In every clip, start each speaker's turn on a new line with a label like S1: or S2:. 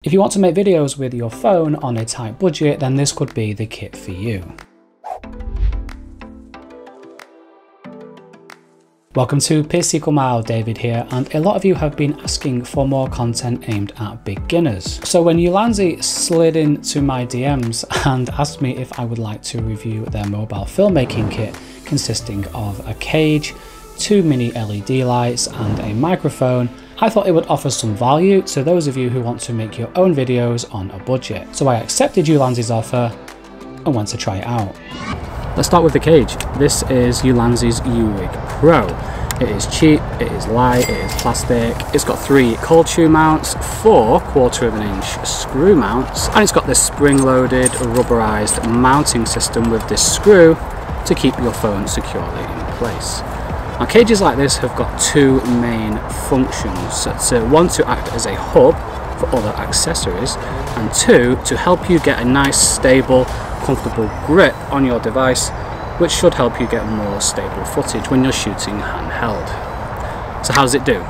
S1: If you want to make videos with your phone on a tight budget, then this could be the kit for you. Welcome to Pisic, David here, and a lot of you have been asking for more content aimed at beginners. So when Ulanzi slid into my DMs and asked me if I would like to review their mobile filmmaking kit consisting of a cage, 2 mini LED lights and a microphone, I thought it would offer some value to those of you who want to make your own videos on a budget. So I accepted Ulanzi's offer and went to try it out. Let's start with the cage. This is Ulanzi's U-Rig Pro. It is cheap, it is light, it is plastic. It's got 3 cold shoe mounts, 4 1/4" screw mounts, and it's got this spring-loaded rubberized mounting system with this screw to keep your phone securely in place. Now, cages like this have got 2 main functions. One, to act as a hub for other accessories, and 2, to help you get a nice, stable, comfortable grip on your device, which should help you get more stable footage when you're shooting handheld. So how does it do?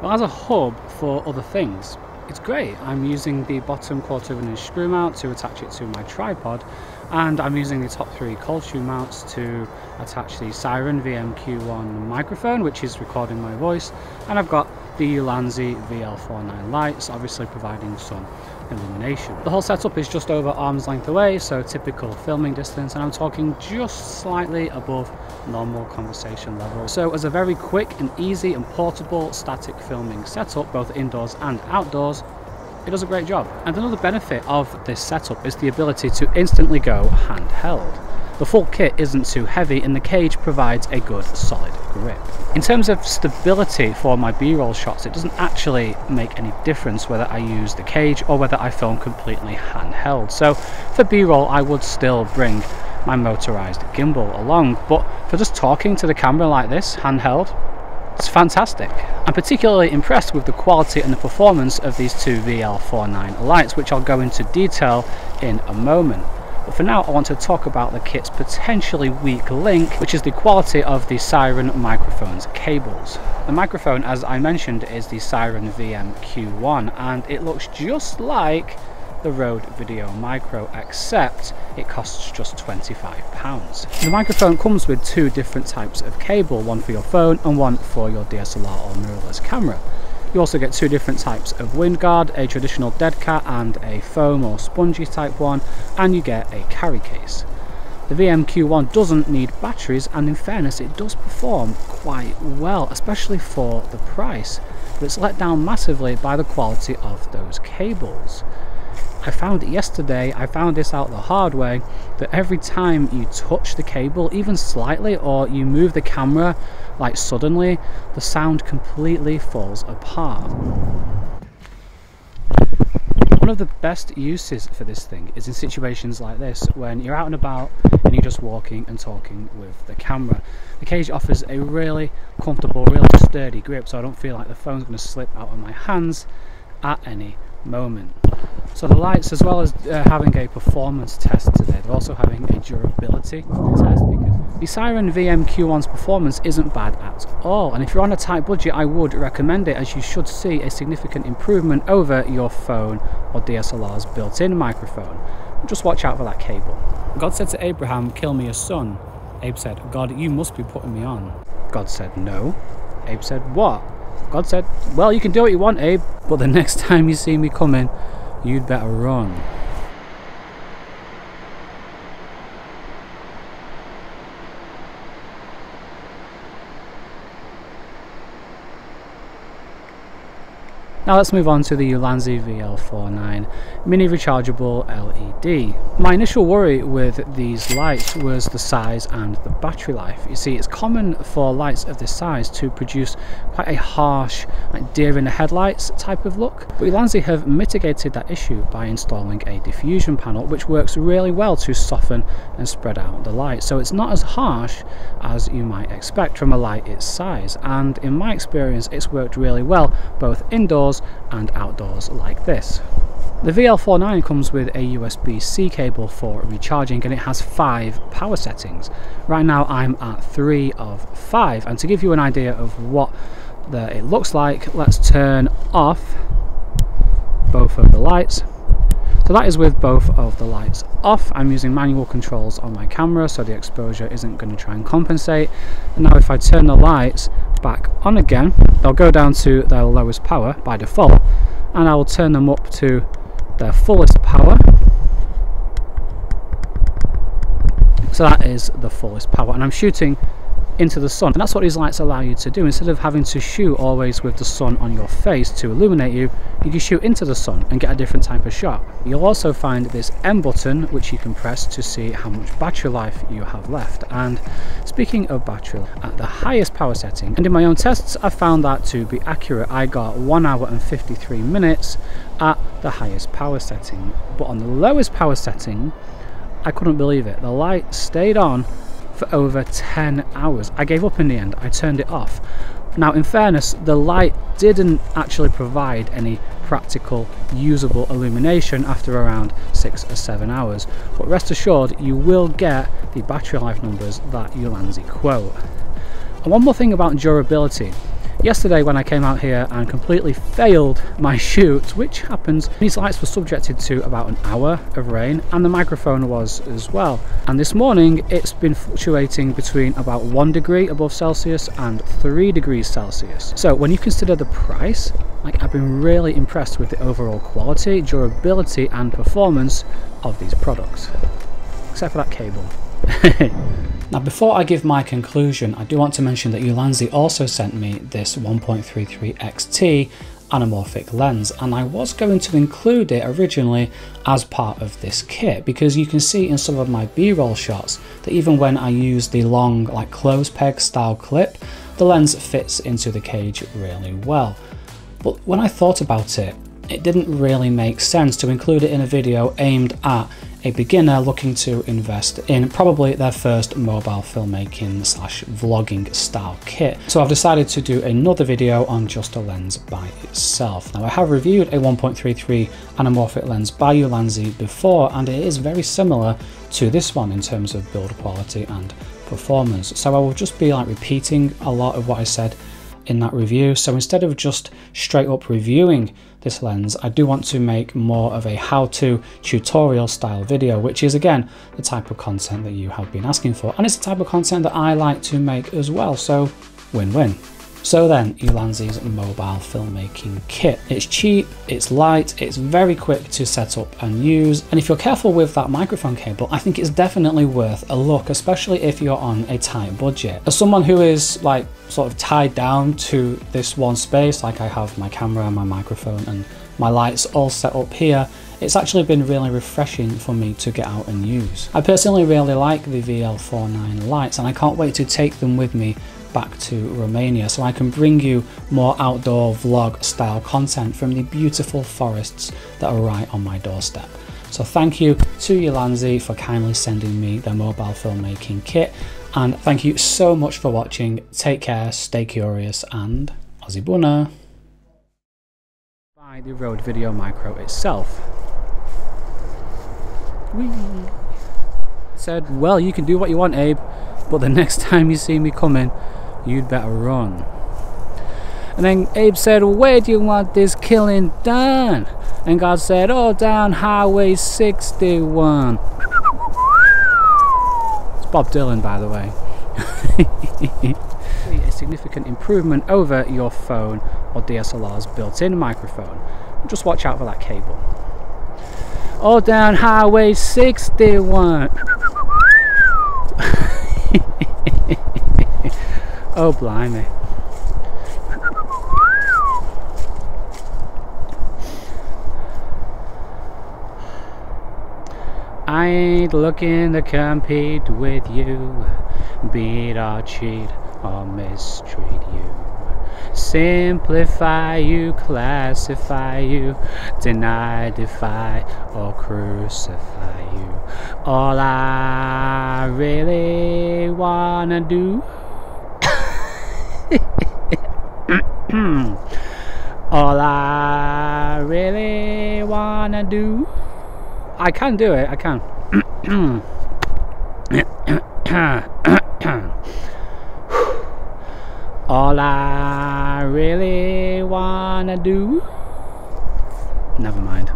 S1: Well, as a hub for other things, it's great. I'm using the bottom 1/4" screw mount to attach it to my tripod, and I'm using the top 3 cold shoe mounts to attach the Sairen VM-Q1 microphone, which is recording my voice, and I've got the Ulanzi VL49 lights, obviously providing some illumination. The whole setup is just over arm's length away, so typical filming distance, and I'm talking just slightly above normal conversation level. So as a very quick and easy and portable static filming setup, both indoors and outdoors, it does a great job. And another benefit of this setup is the ability to instantly go handheld. The full kit isn't too heavy and the cage provides a good solid grip. In terms of stability for my B-roll shots, it doesn't actually make any difference whether I use the cage or whether I film completely handheld. So for B-roll I would still bring my motorized gimbal along, but for just talking to the camera like this handheld, it's fantastic. I'm particularly impressed with the quality and the performance of these 2 VL49 lights, which I'll go into detail in a moment. But for now I want to talk about the kit's potentially weak link, which is the quality of the Sairen microphone's cables. The microphone, as I mentioned, is the Sairen VM-Q1, and it looks just like the Rode Video Micro, except it costs just £25. The microphone comes with 2 different types of cable, one for your phone and one for your DSLR or mirrorless camera. You also get 2 different types of wind guard, a traditional dead cat and a foam or spongy type one, and you get a carry case. The VM-Q1 doesn't need batteries, and in fairness it does perform quite well, especially for the price, but it's let down massively by the quality of those cables. I found it yesterday, I found this out the hard way, that every time you touch the cable, even slightly, or you move the camera like suddenly, the sound completely falls apart. One of the best uses for this thing is in situations like this, when you're out and about and you're just walking and talking with the camera. The cage offers a really comfortable, really sturdy grip, so I don't feel like the phone's going to slip out of my hands at any moment. So the lights, as well as having a performance test today, they're also having a durability test, because the Sairen VM-Q1's performance isn't bad at all, and if you're on a tight budget I would recommend it, as you should see a significant improvement over your phone or DSLR's built-in microphone. Just watch out for that cable. God said to Abraham, "Kill me a son." Abe said, "God, you must be putting me on." God said, "No." Abe said, "What?" God said, "Well, you can do what you want, Abe, but the next time you see me coming, you'd better run." Now let's move on to the Ulanzi VL49 mini rechargeable LED. My initial worry with these lights was the size and the battery life. You see, it's common for lights of this size to produce quite a harsh, like deer in the headlights type of look, but Ulanzi have mitigated that issue by installing a diffusion panel, which works really well to soften and spread out the light, so it's not as harsh as you might expect from a light its size, and in my experience it's worked really well both indoors and outdoors like this. The VL49 comes with a USB-C cable for recharging, and it has 5 power settings. Right now I'm at 3 of 5, and to give you an idea of what it looks like, let's turn off both of the lights. So that is with both of the lights off. I'm using manual controls on my camera, so the exposure isn't going to try and compensate. And now if I turn the lights back on again, they'll go down to their lowest power by default, and I will turn them up to their fullest power. So that is the fullest power, and I'm shooting into the sun, and that's what these lights allow you to do. Instead of having to shoot always with the sun on your face to illuminate you, you can shoot into the sun and get a different type of shot. You'll also find this M button which you can press to see how much battery life you have left. And speaking of battery, at the highest power setting, and in my own tests I found that to be accurate, I got 1 hour and 53 minutes at the highest power setting. But on the lowest power setting, I couldn't believe it. The light stayed on for over 10 hours. I gave up in the end. I turned it off. Now, in fairness, the light didn't actually provide any practical usable illumination after around 6 or 7 hours, but rest assured you will get the battery life numbers that Ulanzi quote. And one more thing about durability. Yesterday when I came out here and completely failed my shoot, which happens, these lights were subjected to about an hour of rain, and the microphone was as well. And this morning it's been fluctuating between about 1 degree above Celsius and 3 degrees Celsius. So when you consider the price, I've been really impressed with the overall quality, durability and performance of these products. Except for that cable. Now, before I give my conclusion, I do want to mention that Ulanzi also sent me this 1.33 XT anamorphic lens, and I was going to include it originally as part of this kit, because you can see in some of my B-roll shots that even when I use the long close peg style clip, the lens fits into the cage really well. But when I thought about it, it didn't really make sense to include it in a video aimed at a beginner looking to invest in probably their first mobile filmmaking / vlogging style kit. So I've decided to do another video on just a lens by itself. Now, I have reviewed a 1.33 anamorphic lens by Ulanzi before, and it is very similar to this one in terms of build quality and performance. So I will just be repeating a lot of what I said in that review. So instead of just straight up reviewing this lens, I do want to make more of a how-to tutorial style video, which is again the type of content that you have been asking for, and it's the type of content that I like to make as well, so win-win. So then, Ulanzi's mobile filmmaking kit. It's cheap, it's light, it's very quick to set up and use, and if you're careful with that microphone cable, I think it's definitely worth a look, especially if you're on a tight budget. As someone who is sort of tied down to this one space, I have my camera and my microphone and my lights all set up here, it's actually been really refreshing for me to get out and use. I personally really like the VL49 lights, and I can't wait to take them with me back to Romania so I can bring you more outdoor vlog style content from the beautiful forests that are right on my doorstep. So thank you to Ulanzi for kindly sending me their mobile filmmaking kit, and thank you so much for watching. Take care, stay curious, and Aussie Buna. By the Rode Video Micro itself. Whee! Said, well, you can do what you want, Abe, but the next time you see me coming, you'd better run. And then Abe said, where do you want this killing done? And God said, oh, down Highway 61. It's Bob Dylan, by the way. A significant improvement over your phone or DSLR's built-in microphone. Just watch out for that cable. Oh, down Highway 61. Oh, blimey. I ain't looking to compete with you, beat or cheat or mistreat you, simplify you, classify you, deny, defy or crucify you. All I really wanna do All I really wanna do. I can do it, I can. All I really wanna do. Never mind.